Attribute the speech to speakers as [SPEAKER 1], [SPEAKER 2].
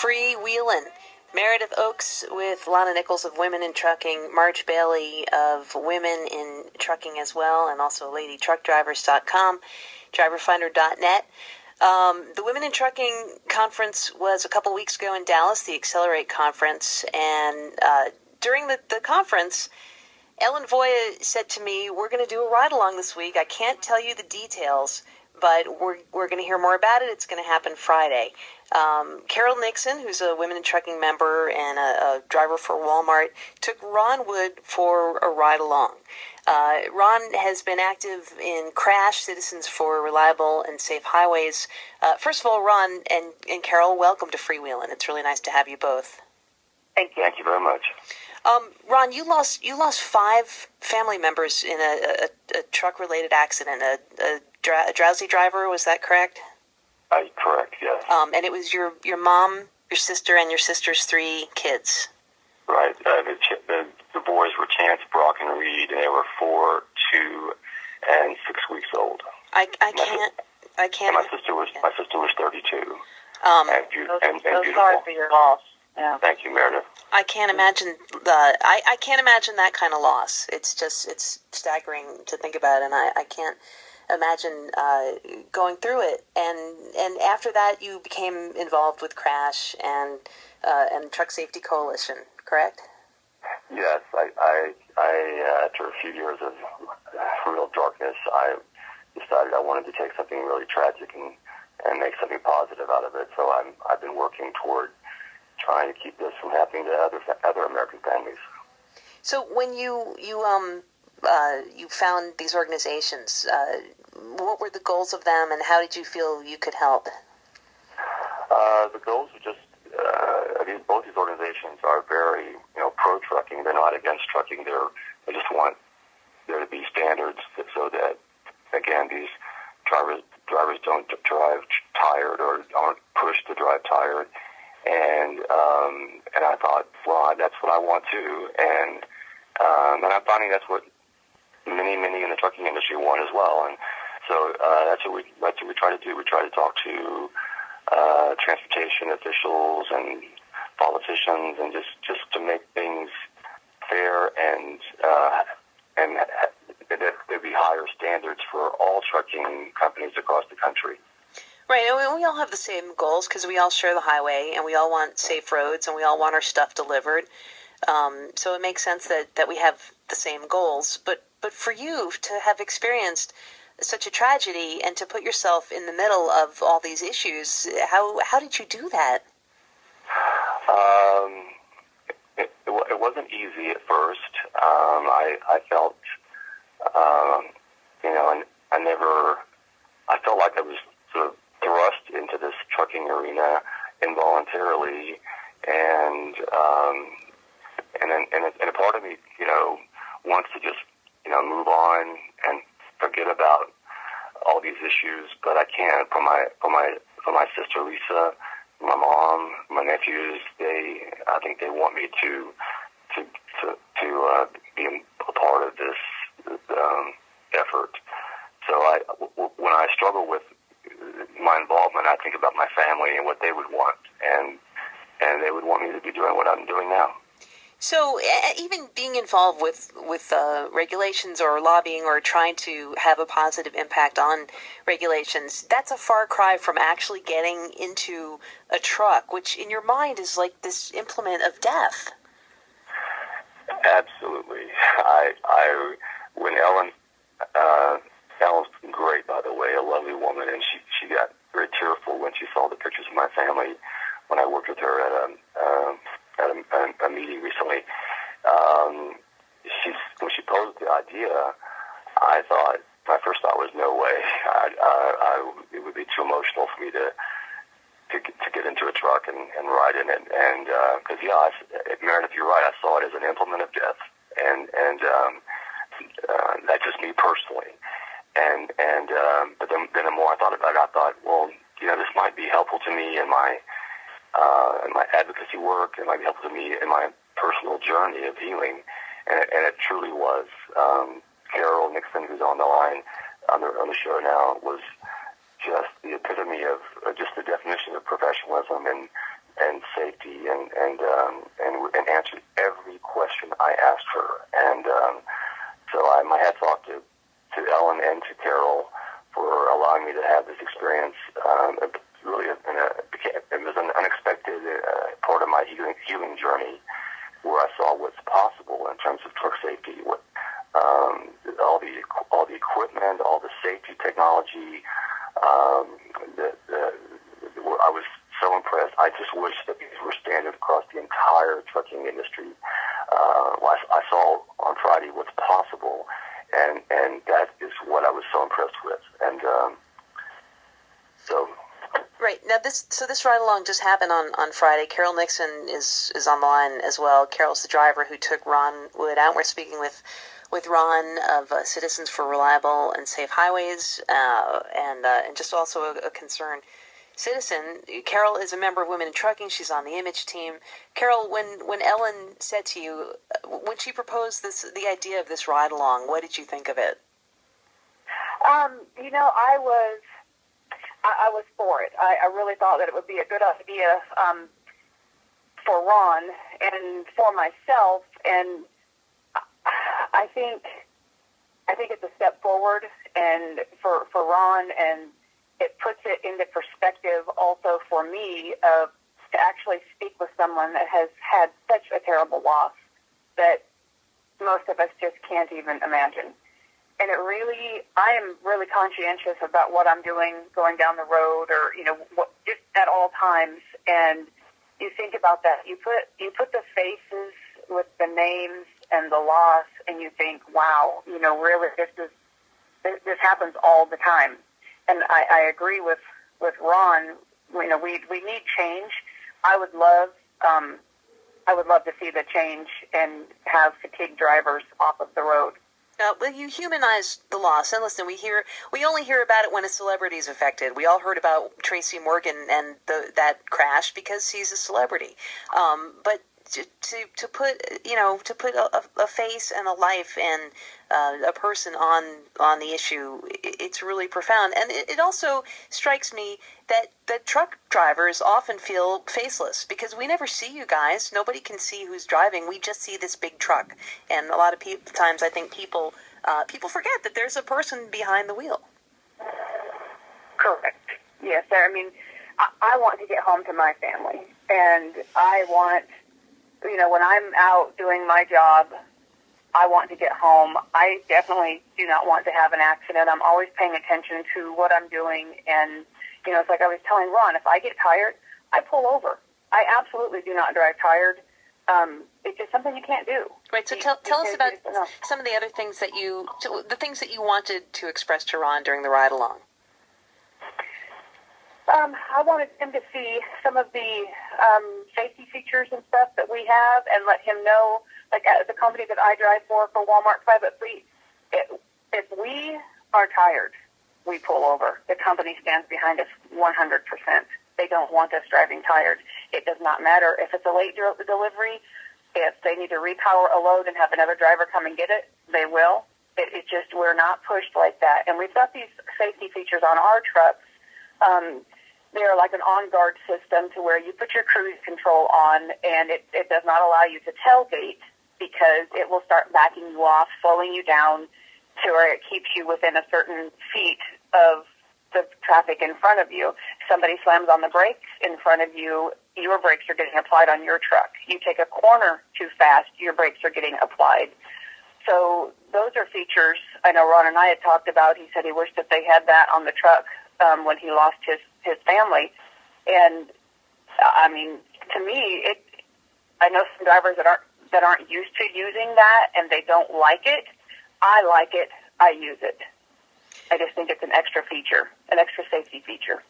[SPEAKER 1] Freewheelin. Meredith Oakes with Lana Nichols of Women in Trucking, Marge Bailey of Women in Trucking as well, and also LadyTruckDrivers.com, DriverFinder.net. The Women in Trucking conference was a couple weeks ago in Dallas, the Accelerate conference, and during the conference, Ellen Voya said to me, we're going to do a ride-along this week. I can't tell you the details, but we're going to hear more about it. It's going to happen Friday. Carol Nixon, who's a Women in Trucking member and a driver for Walmart, took Ron Wood for a ride-along. Ron has been active in Crash, Citizens for Reliable and Safe Highways. First of all, Ron and Carol, welcome to Freewheelin'. It's really nice to have you both.
[SPEAKER 2] Thank you very much.
[SPEAKER 1] Ron, you lost 5 family members in a truck-related accident. A drowsy driver, was that correct?
[SPEAKER 2] Correct, yes.
[SPEAKER 1] And it was your mom, your sister, and your sister's 3 kids.
[SPEAKER 2] Right. The boys were Chance, Brock, and Reed, and they were 4, 2, and 6 weeks old.
[SPEAKER 1] I can't.
[SPEAKER 2] And my sister was 32.
[SPEAKER 3] And sorry for your loss. Yeah.
[SPEAKER 2] Thank you, Meredith.
[SPEAKER 1] I can't imagine I can't imagine that kind of loss. It's staggering to think about, and I can't imagine going through it. And after that, you became involved with Crash and Truck Safety Coalition, correct?
[SPEAKER 2] Yes, I after a few years of real darkness, I decided I wanted to take something really tragic and make something positive out of it. So I've been working toward trying to keep this from happening to other American families.
[SPEAKER 1] So when you found these organizations, what were the goals of them, and how did you feel you could help?
[SPEAKER 2] The goals are just both these organizations are very pro-trucking. They're not against trucking. They just want there to be standards so that, again, these drivers don't drive tired or aren't pushed to drive tired. And I thought, well, that's what I want too. And I'm finding that's what many in the trucking industry want as well. And so that's what we try to do. We try to talk to transportation officials and politicians, and just to make things fair and that there be higher standards for all trucking companies across the country.
[SPEAKER 1] Right, and we all have the same goals because we all share the highway, and we all want safe roads, and we all want our stuff delivered. So it makes sense that we have the same goals. But for you to have experienced such a tragedy and to put yourself in the middle of all these issues, how did you do that?
[SPEAKER 2] It wasn't easy at first. I felt, I felt like I was sort of thrust into this trucking arena involuntarily, and a part of me, wants to just, move on and forget about all these issues, but I can't. For my sister Lisa, my mom, my nephews, I think they want me to be a part of this effort. So when I struggle with my involvement, I think about my family and what they would want, and they would want me to be doing what I'm doing now.
[SPEAKER 1] So even being involved with regulations or lobbying or trying to have a positive impact on regulations, that's a far cry from actually getting into a truck, which in your mind is like this implement of death.
[SPEAKER 2] Absolutely. When Ellen's great, by the way, a lovely woman, and she got very tearful when she saw the pictures of my family when I worked with her at a meeting recently. When she posed the idea, I thought, my first thought was, no way. It would be too emotional for me to get into a truck and ride in it. And because Meredith, you're right. I saw it as an implement of death, and that's just me personally. But then the more I thought about it, I thought, well, this might be helpful to me in my advocacy work. It might be helpful to me in my personal journey of healing, and it truly was. Carol Nixon, who's on the line on the show now, was just the epitome of just the definition of professionalism and and safety and answered every question I asked her. And so my hat's off to Ellen and to Carol for allowing me to have this experience. Really, it was an unexpected part of my healing journey, where I saw what's possible in terms of truck safety. All the equipment, all the safety technology. I was so impressed. I just wish that these were standard across the entire trucking industry. I saw on Friday what's possible, and that is what I was so impressed with. And so.
[SPEAKER 1] Right. Now, this ride-along just happened on Friday. Carol Nixon is on the line as well. Carol's the driver who took Ron Wood out. We're speaking with Ron of Citizens for Reliable and Safe Highways, and just also a concerned citizen. Carol is a member of Women in Trucking. She's on the image team. Carol, when Ellen said to you, when she proposed the idea of this ride-along, what did you think of it?
[SPEAKER 3] I was for it. I really thought that it would be a good idea for Ron and for myself, and I think it's a step forward and for Ron, and it puts it into perspective also for me to actually speak with someone that has had such a terrible loss that most of us just can't even imagine. And I am really conscientious about what I'm doing going down the road, or just at all times. And you think about that. You put the faces with the names and the loss, and you think, wow, really, this happens all the time. And I agree with Ron. We need change. I would love to see the change and have fatigued drivers off of the road.
[SPEAKER 1] Well, you humanize the loss, and listen, we only hear about it when a celebrity is affected. We all heard about Tracy Morgan and that crash because he's a celebrity. But to put a face and a life and a person on the issue, it's really profound. And it also strikes me that truck drivers often feel faceless because we never see you guys. Nobody can see who's driving. We just see this big truck. And a lot of times I think people forget that there's a person behind the wheel.
[SPEAKER 3] Correct. Yes, I mean, I want to get home to my family, and I want, when I'm out doing my job, I want to get home. I definitely do not want to have an accident. I'm always paying attention to what I'm doing, and, it's like I was telling Ron, if I get tired, I pull over. I absolutely do not drive tired. It's just something you can't do.
[SPEAKER 1] Right, so tell us about some of the other things that you wanted to express to Ron during the ride-along.
[SPEAKER 3] I wanted him to see some of the safety features and stuff that we have, and let him know, like at the company that I drive for Walmart Private Fleet, if we are tired, we pull over. The company stands behind us 100%. They don't want us driving tired. It does not matter if it's a late delivery. If they need to repower a load and have another driver come and get it, they will. It just, we're not pushed like that. And we've got these safety features on our trucks. They're like an on-guard system to where you put your cruise control on, and it does not allow you to tailgate because it will start backing you off, slowing you down to where it keeps you within a certain feet of the traffic in front of you. Somebody slams on the brakes in front of you, your brakes are getting applied on your truck. You take a corner too fast, your brakes are getting applied. So those are features I know Ron and I had talked about. He said he wished that they had that on the truck when he lost his family. And I mean, to me, I know some drivers that aren't used to using that and they don't like it. I like it. I use it. I just think it's an extra feature, an extra safety feature.